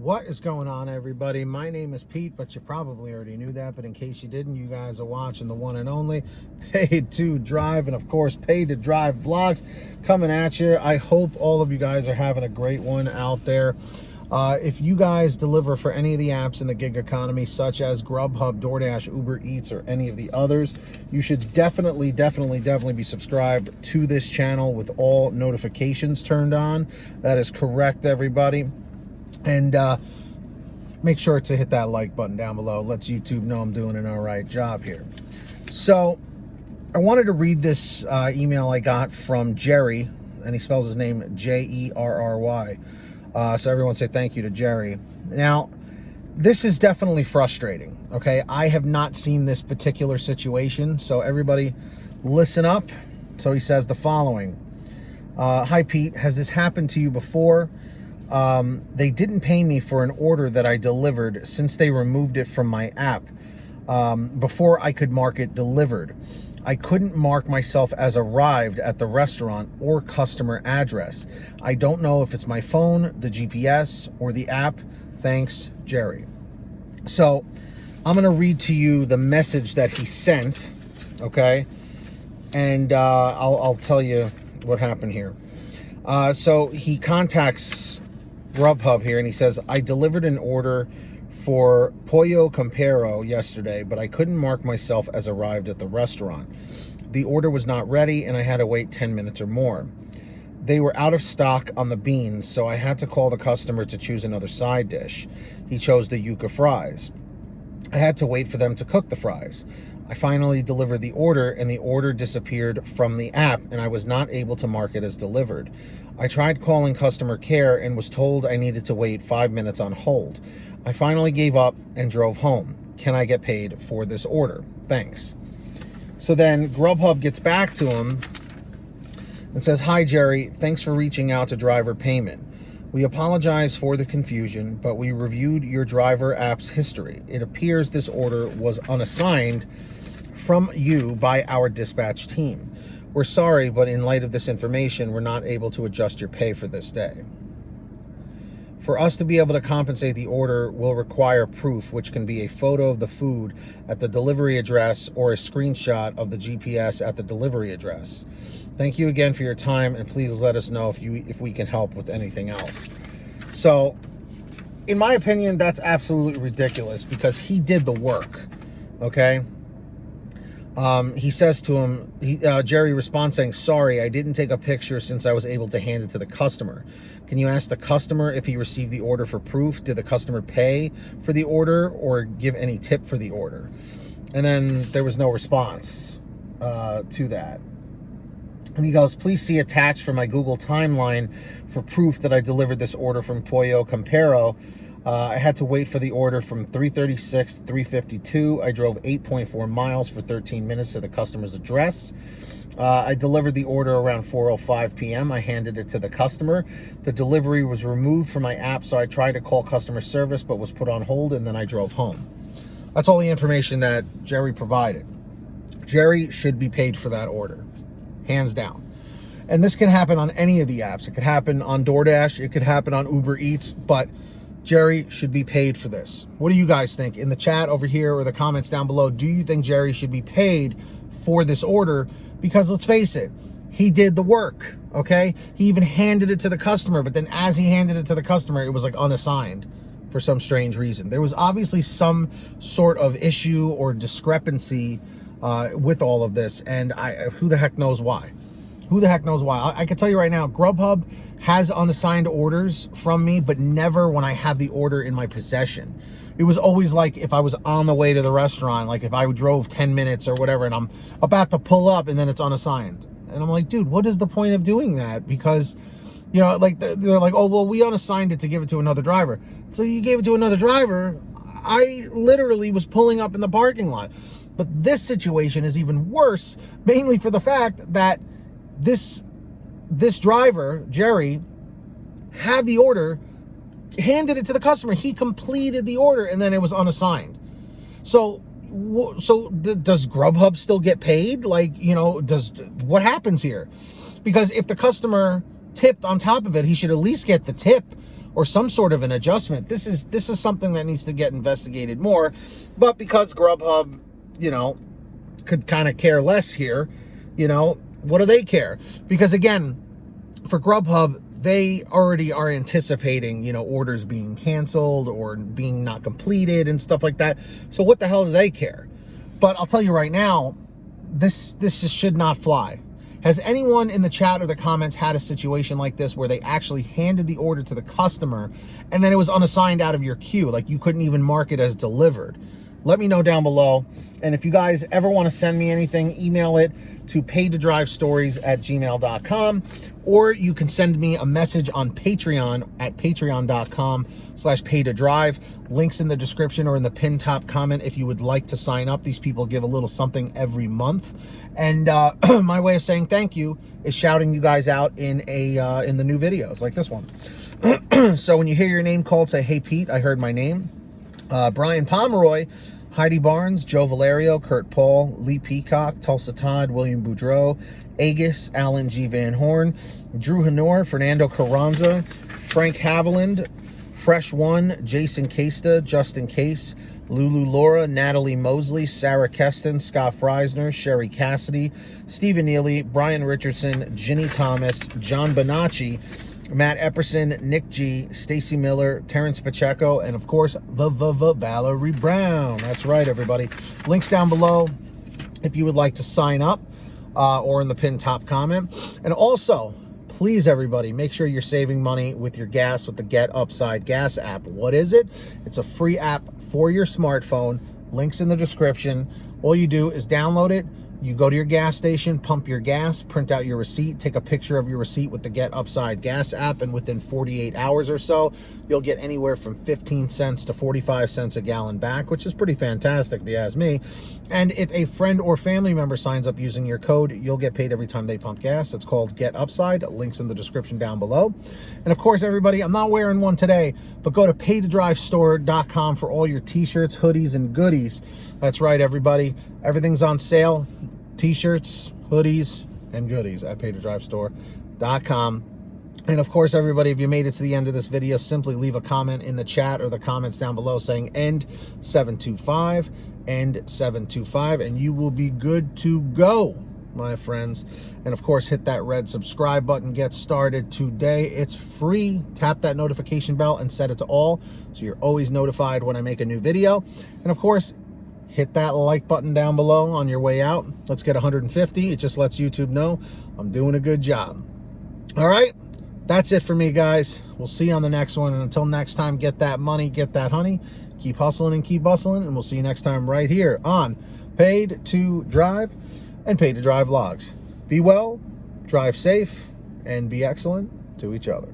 What is going on, everybody? My name is Pete, but you probably already knew that. But in case you didn't, you guys are watching the one and only Paid to Drive, and of course, Paid to Drive vlogs coming at you. I hope all of you guys are having a great one out there. If you guys deliver for any of the apps in the gig economy, such as Grubhub, DoorDash, Uber Eats, or any of the others, you should definitely be subscribed to this channel with all notifications turned on. That is correct, everybody. And make sure to hit that like button down below. Lets YouTube know I'm doing an all right job here. So I wanted to read this email I got from Jerry, and he spells his name Jerry. So everyone say thank you to Jerry. Now, this is definitely frustrating, okay? I have not seen this particular situation, so everybody listen up. So he says the following. Hi, Pete. Has this happened to you before? They didn't pay me for an order that I delivered since they removed it from my app before I could mark it delivered. I couldn't mark myself as arrived at the restaurant or customer address. I don't know if it's my phone, the GPS, or the app. Thanks, Jerry. So I'm going to read to you the message that he sent, okay? And I'll tell you what happened here. So he contacts Grubhub here, and he says, I delivered an order for Pollo Campero yesterday, but I couldn't mark myself as arrived at the restaurant. The order was not ready, and I had to wait 10 minutes or more. They were out of stock on the beans, so I had to call the customer to choose another side dish. He chose the yuca fries. I had to wait for them to cook the fries. I finally delivered the order, and the order disappeared from the app, and I was not able to mark it as delivered. I tried calling customer care and was told I needed to wait 5 minutes on hold. I finally gave up and drove home. Can I get paid for this order? Thanks. So then Grubhub gets back to him and says, Hi, Jerry. Thanks for reaching out to driver payment. We apologize for the confusion, but we reviewed your driver app's history. It appears this order was unassigned from you by our dispatch team. We're sorry, but in light of this information, we're not able to adjust your pay for this day. For us to be able to compensate the order will require proof, which can be a photo of the food at the delivery address or a screenshot of the GPS at the delivery address. Thank you again for your time, and please let us know if we can help with anything else. So, in my opinion, that's absolutely ridiculous because he did the work, okay? He says to him, Jerry responds saying, sorry, I didn't take a picture since I was able to hand it to the customer. Can you ask the customer if he received the order for proof? Did the customer pay for the order or give any tip for the order? And then there was no response to that. And he goes, please see attached for my Google timeline for proof that I delivered this order from Pollo Campero. I had to wait for the order from 3:36 to 3:52. I drove 8.4 miles for 13 minutes to the customer's address. I delivered the order around 4:05 p.m. I handed it to the customer. The delivery was removed from my app, so I tried to call customer service, but was put on hold, and then I drove home. That's all the information that Jerry provided. Jerry should be paid for that order, hands down. And this can happen on any of the apps. It could happen on DoorDash. It could happen on Uber Eats, but Jerry should be paid for this. What do you guys think? In the chat over here or the comments down below, do you think Jerry should be paid for this order? Because let's face it, he did the work, okay? He even handed it to the customer, but then as he handed it to the customer, it was like unassigned for some strange reason. There was obviously some sort of issue or discrepancy with all of this, and who the heck knows why? Who the heck knows why? I can tell you right now, Grubhub has unassigned orders from me, but never when I had the order in my possession. It was always like if I was on the way to the restaurant, like if I drove 10 minutes or whatever, and I'm about to pull up and then it's unassigned. And I'm like, dude, what is the point of doing that? Because, you know, like they're like, oh, well, we unassigned it to give it to another driver. So you gave it to another driver. I literally was pulling up in the parking lot. But this situation is even worse, mainly for the fact that this driver, Jerry, had the order, handed it to the customer. He completed the order, and then it was unassigned. So does Grubhub still get paid? Like, you know, what happens here? Because if the customer tipped on top of it, he should at least get the tip or some sort of an adjustment. This is something that needs to get investigated more. But because Grubhub, could kind of care less here, what do they care? Because again, for Grubhub, they already are anticipating, orders being canceled or being not completed and stuff like that. So what the hell do they care? But I'll tell you right now, this just should not fly. Has anyone in the chat or the comments had a situation like this where they actually handed the order to the customer and then it was unassigned out of your queue? Like you couldn't even mark it as delivered? Let me know down below. And if you guys ever want to send me anything, email it to paidtodrivestories@gmail.com, or you can send me a message on Patreon at patreon.com/paidtodrive. Links in the description or in the pinned top comment if you would like to sign up. These people give a little something every month. And my way of saying thank you is shouting you guys out in the new videos like this one. So when you hear your name called, say, "Hey Pete, I heard my name." Brian Pomeroy, Heidi Barnes, Joe Valerio, Kurt Paul, Lee Peacock, Tulsa Todd, William Boudreau, Agus, Alan G. Van Horn, Drew Hanor, Fernando Carranza, Frank Haviland, Fresh One, Jason Casta, Justin Case, Lulu Laura, Natalie Mosley, Sarah Keston, Scott Freisner, Sherry Cassidy, Stephen Neely, Brian Richardson, Ginny Thomas, John Bonacci, Matt Epperson, Nick G, Stacy Miller, Terrence Pacheco, and of course, Valerie Brown. That's right, everybody. Links down below if you would like to sign up, or in the pinned top comment. And also, please, everybody, make sure you're saving money with your gas with the Get Upside Gas app. What is it? It's a free app for your smartphone. Links in the description. All you do is download it. You go to your gas station, pump your gas, print out your receipt, take a picture of your receipt with the Get Upside Gas app, and within 48 hours or so, you'll get anywhere from 15 cents to 45 cents a gallon back, which is pretty fantastic if you ask me. And if a friend or family member signs up using your code, you'll get paid every time they pump gas. It's called Get Upside. Links in the description down below. And of course, everybody, I'm not wearing one today, but go to paidtodrivestore.com for all your t-shirts, hoodies, and goodies. That's right, everybody. Everything's on sale. T-shirts, hoodies, and goodies at paidtodrivestore.com. And of course, everybody, if you made it to the end of this video, simply leave a comment in the chat or the comments down below saying end 725, end 725, and you will be good to go, my friends. And of course, hit that red subscribe button. Get started today. It's free. Tap that notification bell and set it to all so you're always notified when I make a new video. And of course, hit that like button down below on your way out. Let's get 150. It just lets YouTube know I'm doing a good job. All right, that's it for me, guys. We'll see you on the next one. And until next time, get that money, get that honey. Keep hustling and keep bustling. And we'll see you next time right here on Paid to Drive and Paid to Drive Vlogs. Be well, drive safe, and be excellent to each other.